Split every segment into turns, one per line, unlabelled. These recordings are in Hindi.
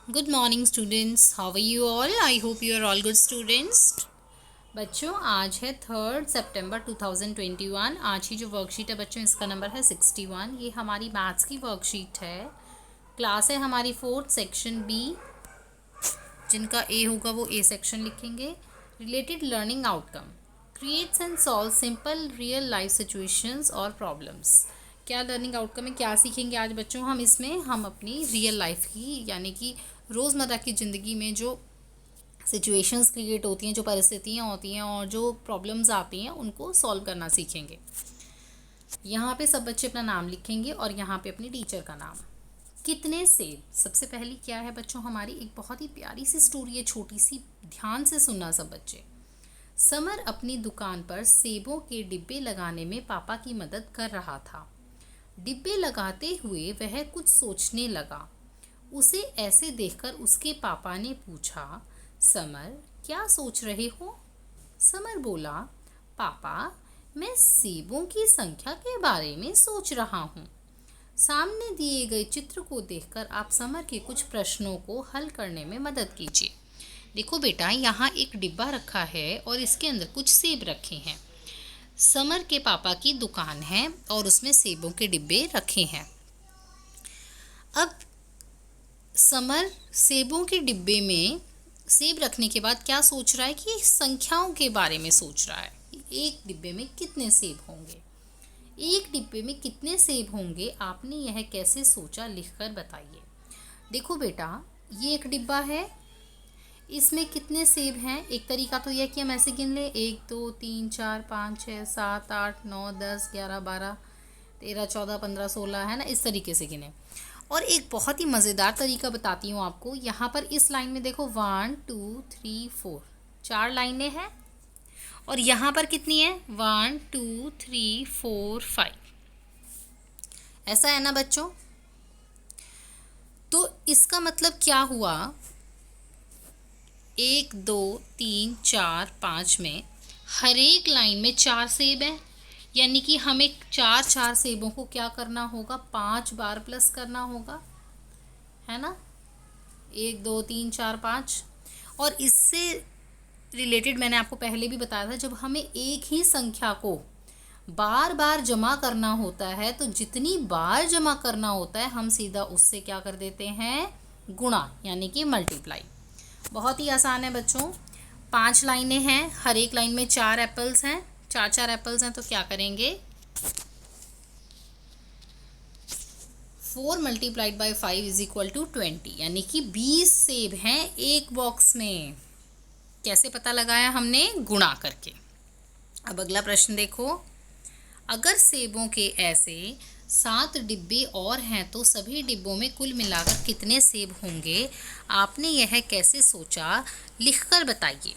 Good morning students. How are you all? I hope you are all good students. बच्चों आज है 3 सितंबर 2021। आज की जो वर्कशीट है बच्चों इसका नंबर है 61। ये हमारी मैथ्स की वर्कशीट है। क्लास है हमारी 4th सेक्शन बी। जिनका ए होगा वो ए सेक्शन लिखेंगे। Related learning outcome creates and solve simple real life situations और प्रॉब्लम्स। क्या लर्निंग आउटकम में क्या सीखेंगे आज बच्चों हम अपनी रियल लाइफ की यानी कि रोज़मर्रा की ज़िंदगी में जो सिचुएशंस क्रिएट होती हैं, जो परिस्थितियाँ होती हैं और जो प्रॉब्लम्स आती हैं उनको सॉल्व करना सीखेंगे। यहाँ पे सब बच्चे अपना नाम लिखेंगे और यहाँ पे अपनी टीचर का नाम। कितने सेब, सबसे पहली क्या है बच्चों हमारी एक बहुत ही प्यारी सी स्टोरी है, छोटी सी, ध्यान से सुनना सब बच्चे। समर अपनी दुकान पर सेबों के डिब्बे लगाने में पापा की मदद कर रहा था। डिब्बे लगाते हुए वह कुछ सोचने लगा। उसे ऐसे देखकर उसके पापा ने पूछा, समर क्या सोच रहे हो? समर बोला, पापा मैं सेबों की संख्या के बारे में सोच रहा हूँ। सामने दिए गए चित्र को देखकर आप समर के कुछ प्रश्नों को हल करने में मदद कीजिए। देखो बेटा, यहाँ एक डिब्बा रखा है और इसके अंदर कुछ सेब रखे हैं। समर के पापा की दुकान है और उसमें सेबों के डिब्बे रखे हैं। अब समर सेबों के डिब्बे में सेब रखने के बाद क्या सोच रहा है कि संख्याओं के बारे में सोच रहा है। एक डिब्बे में कितने सेब होंगे, एक डिब्बे में कितने सेब होंगे, आपने यह कैसे सोचा लिखकर बताइए। देखो बेटा, ये एक डिब्बा है, इसमें कितने सेब हैं। एक तरीका तो यह कि हम ऐसे गिन लें, 1 2 3 4 5 6 7 8 9 10 11 12 13 14 15 16 है ना, इस तरीके से गिने। और एक बहुत ही मज़ेदार तरीका बताती हूँ आपको। यहाँ पर इस लाइन में देखो 1 2 3 4 4 लाइनें हैं और यहाँ पर कितनी है 1 2 3 4 5। ऐसा है ना बच्चों। तो इसका मतलब क्या हुआ, 1 2 3 4 5 में हर एक लाइन में 4 सेब हैं, यानी कि हमें 4 सेबों को क्या करना होगा, 5 बार प्लस करना होगा, है ना। 1 2 3 4 5। और इससे रिलेटेड मैंने आपको पहले भी बताया था, जब हमें एक ही संख्या को बार बार जमा करना होता है तो जितनी बार जमा करना होता है हम सीधा उससे क्या कर देते हैं, गुणा, यानी कि मल्टीप्लाई। बहुत ही आसान है बच्चों। 5 लाइनें हैं, हर एक लाइन में 4 एप्पल्स हैं, 4 एप्पल्स हैं, तो क्या करेंगे 4 multiplied by 5 is equal to 20, यानी कि 20 सेब हैं एक बॉक्स में। कैसे पता लगाया हमने, गुणा करके। अब अगला प्रश्न देखो, अगर सेबों के ऐसे 7 डिब्बे और हैं तो सभी डिब्बों में कुल मिलाकर कितने सेब होंगे, आपने यह कैसे सोचा लिखकर बताइए।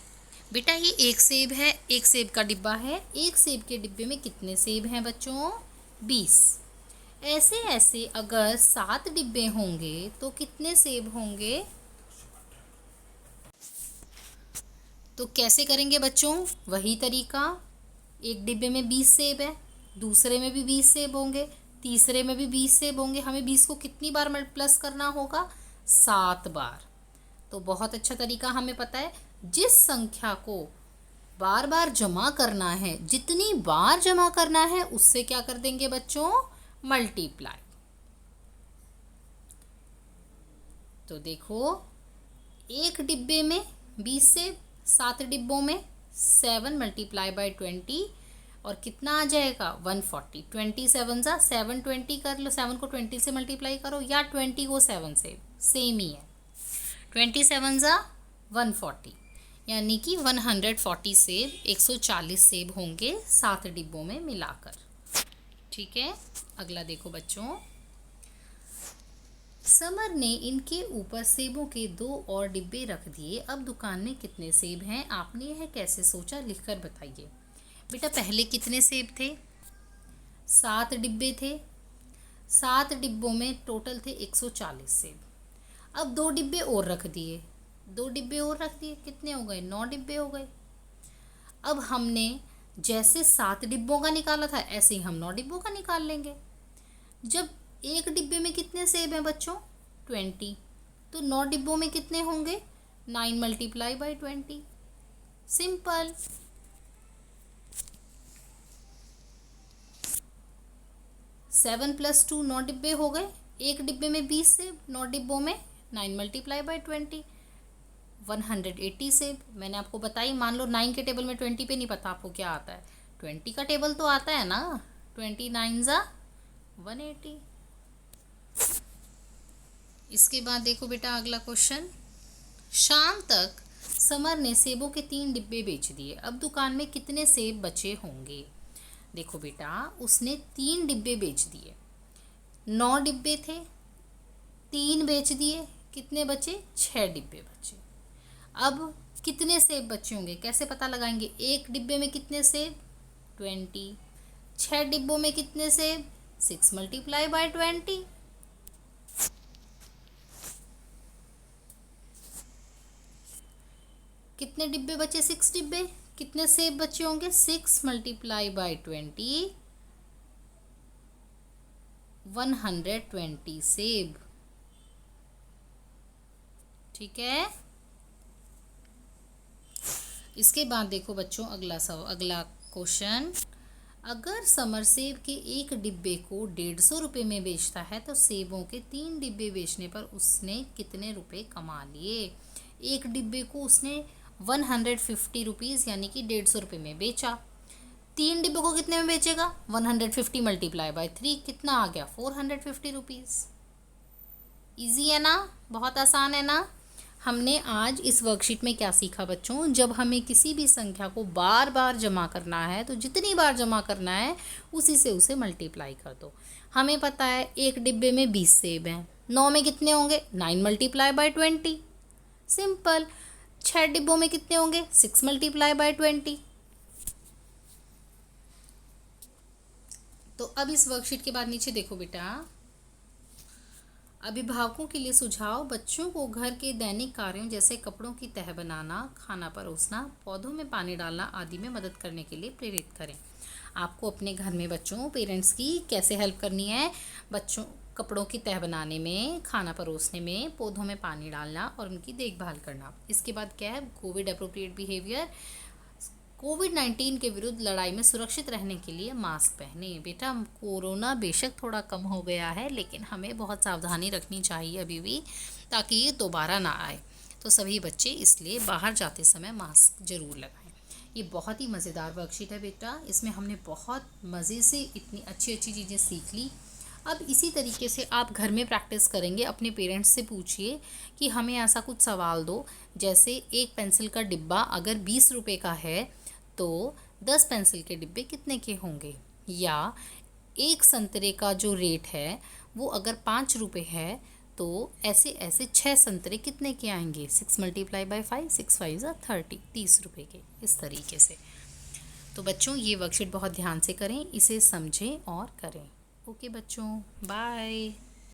बेटा ये एक सेब है, एक सेब का डिब्बा है, एक सेब के डिब्बे में कितने सेब हैं बच्चों, 20। ऐसे ऐसे अगर 7 डिब्बे होंगे तो कितने सेब होंगे। तो कैसे करेंगे बच्चों, वही तरीका। एक डिब्बे में 20 सेब है, दूसरे में भी 20 सेब होंगे, तीसरे में भी 20 सेब होंगे। हमें 20 को कितनी बार प्लस करना होगा, 7 बार। तो बहुत अच्छा तरीका हमें पता है, जिस संख्या को बार बार जमा करना है, जितनी बार जमा करना है उससे क्या कर देंगे बच्चों, मल्टीप्लाई। तो देखो, एक डिब्बे में 20 सेब, 7 डिब्बों में 7 मल्टीप्लाई बाई 20 और कितना आ जाएगा 140। 27 सा 7 20 कर लो, 7 को 20 से मल्टीप्लाई करो या 20 को 7 से, सेम ही है। 27 सा 140, यानी कि 140 सेब, 140 सेब होंगे 7 डिब्बों में मिलाकर। ठीक है, अगला देखो बच्चों, समर ने इनके ऊपर सेबों के 2 और डिब्बे रख दिए। अब दुकान में कितने सेब हैं, आपने यह कैसे सोचा लिखकर बताइए। बेटा पहले कितने सेब थे, 7 डिब्बे थे, 7 डिब्बों में टोटल थे 140 सेब। अब 2 डिब्बे और रख दिए, 2 डिब्बे और रख दिए, कितने हो गए, 9 डिब्बे हो गए। अब हमने जैसे 7 डिब्बों का निकाला था ऐसे ही हम 9 डिब्बों का निकाल लेंगे। जब एक डिब्बे में कितने सेब हैं बच्चों, 20, तो 9 डिब्बों में कितने होंगे? 9 मल्टीप्लाई बाई 20, सिंपल। 7 + 2 9 डिब्बे हो गए, एक डिब्बे में 20 सेब, 9 डिब्बों में 9 मल्टीप्लाई बाई 20, 180 सेब। मैंने आपको बताई, मान लो 9 के टेबल में 20 पे नहीं पता आपको क्या आता है, 20 का टेबल तो आता है ना, 29 ज़ा 180। इसके बाद देखो बेटा अगला क्वेश्चन। शाम तक समर ने सेबों के 3 डिब्बे बेच दिए, अब दुकान में कितने सेब बचे होंगे? देखो बेटा, उसने 3 डिब्बे बेच दिए, 9 डिब्बे थे, 3 बेच दिए, कितने बचे? 6 डिब्बे बचे। अब कितने सेब बचे होंगे कैसे पता लगाएंगे? एक डिब्बे में कितने सेब? 20। 6 डिब्बों में कितने सेब? 6 मल्टीप्लाई बाय 20। कितने डिब्बे बचे? 6 डिब्बे। कितने सेब बचे होंगे? 6 मल्टीप्लाई बाय 20, 120 सेब। ठीक है। इसके बाद देखो बच्चों अगला क्वेश्चन। अगर समर सेब के एक डिब्बे को 150 रुपये में बेचता है तो सेबों के 3 डिब्बे बेचने पर उसने कितने रुपए कमा लिए? एक डिब्बे को उसने 150 रुपीज़ यानी कि 150 रुपये में बेचा, 3 डिब्बे को कितने में बेचेगा? 150 मल्टीप्लाई बाय 3, कितना आ गया? 450 रुपीज़। ईजी है ना, बहुत आसान है ना। हमने आज इस वर्कशीट में क्या सीखा बच्चों? जब हमें किसी भी संख्या को बार बार जमा करना है तो जितनी बार जमा करना है उसी से उसे मल्टीप्लाई कर दो। हमें पता है एक डिब्बे में 20 सेब हैं, 9 में कितने होंगे? 9 मल्टीप्लाई बाय 20, सिंपल। 6 डिब्बों में कितने होंगे? 6 मल्टीप्लाई बाय 20। तो अब इस वर्कशीट के बाद नीचे देखो बेटा, अभिभावकों के लिए सुझाव। बच्चों को घर के दैनिक कार्यों जैसे कपड़ों की तह बनाना, खाना परोसना, पौधों में पानी डालना आदि में मदद करने के लिए प्रेरित करें। आपको अपने घर में बच्चों पेरेंट्स की कैसे हेल्प करनी है? बच्चों कपड़ों की तह बनाने में, खाना परोसने में, पौधों में पानी डालना और उनकी देखभाल करना। इसके बाद क्या है? Covid appropriate behaviour. कोविड-19 के विरुद्ध लड़ाई में सुरक्षित रहने के लिए मास्क पहने। बेटा कोरोना बेशक थोड़ा कम हो गया है लेकिन हमें बहुत सावधानी रखनी चाहिए अभी भी, ताकि ये दोबारा ना आए। तो सभी बच्चे इसलिए बाहर जाते समय मास्क ज़रूर लगाएं। ये बहुत ही मज़ेदार वर्कशीट है बेटा, इसमें हमने बहुत मज़े से इतनी अच्छी अच्छी चीज़ें सीख ली। अब इसी तरीके से आप घर में प्रैक्टिस करेंगे। अपने पेरेंट्स से पूछिए कि हमें ऐसा कुछ सवाल दो, जैसे एक पेंसिल का डिब्बा अगर 20 रुपये का है तो 10 पेंसिल के डिब्बे कितने के होंगे? या एक संतरे का जो रेट है वो अगर 5 रुपये है तो ऐसे ऐसे 6 संतरे कितने के आएंगे? 6 मल्टीप्लाई बाय 5, 6 5 ज़ा 30, 30 रुपये के, इस तरीके से। तो बच्चों ये वर्कशीट बहुत ध्यान से करें, इसे समझें और करें। ओके बच्चों, बाय।